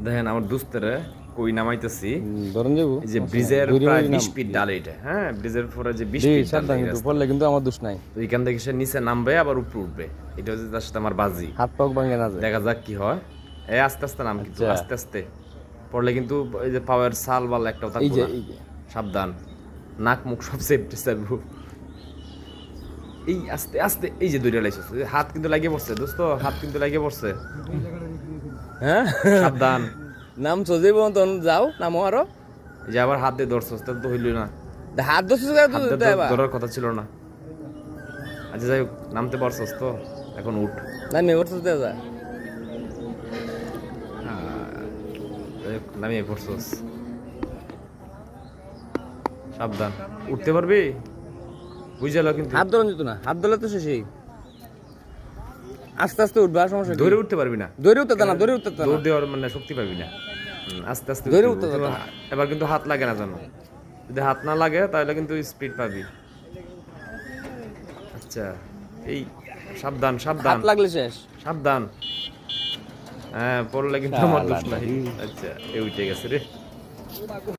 দেখেন আমার দোস্তের কই নামাইতেছি, ধরেন যাবো এই যে ব্রিজের প্রায় 20 ফিট ডাল এটা, হ্যাঁ ব্রিজের পরে যে 20 ফিট ডাল সাবধান কিন্তু পড়লে কিন্তু আমার দোষ নাই। তো এখান থেকে সে নিচে নামবে আবার উপরে উঠবে, এটা হচ্ছে তার সাথে আমার বাজি। হাত পাক ভাঙে না যায়। দেখা যাক কি হয়। এই আস্তে আস্তে নাম, কিন্তু আচ্ছা। আস্তে আস্তে পড়লে কিন্তু এই যে পাওয়ার সাল বাল একটাও এই থাকবে যে না। এই যে সাবধান, নাক মুখ সব সেফটি থাকবো। এই আস্তে আস্তে, এই যে দুইটা লাইছে, হাত কিন্তু লাগিয়ে পড়ছে দোস্ত, হাত কিন্তু লাগিয়ে পড়ছে। হ্যাঁ সাবধান, নাম সোজে তখন যাও নামো আরো। এই যে আবার হাত দিয়ে ধরছস, তাহলে তো হইল না। হাত ধরছিস হাত দিয়ে ধরার কথা ছিল না। আচ্ছা যাই হোক, নামতে পারছস তো, এখন উঠ। না মেয়ে ধরছিস যা যাই হোক, নামিয়ে পড়ছস। সাবধান, উঠতে পারবি বুঝালো কিন্তু। হাত ধরন যেত না, হাত ধরলে তো শেষই। আস্তে আস্তে উঠবে, আর সমস্যা ধরে উঠতে পারবি না, ধরে উঠতে না, ধরে উঠতে না, দৌড় দেওয়ার মানে শক্তি পাবি না। আস্তে আস্তে ধরে উঠতে উঠতে হবে। না। এবার কিন্তু হাত লাগে না জানো, যদি হাত না লাগে তাহলে কিন্তু স্পিড পাবি। আচ্ছা, এই সাবধান সাবধান হাত লাগলে শেষ। সাবধান। হ্যাঁ পড়লে কিন্তু আমার দোষ নাই। আচ্ছা, এ উঠে গেছে রে।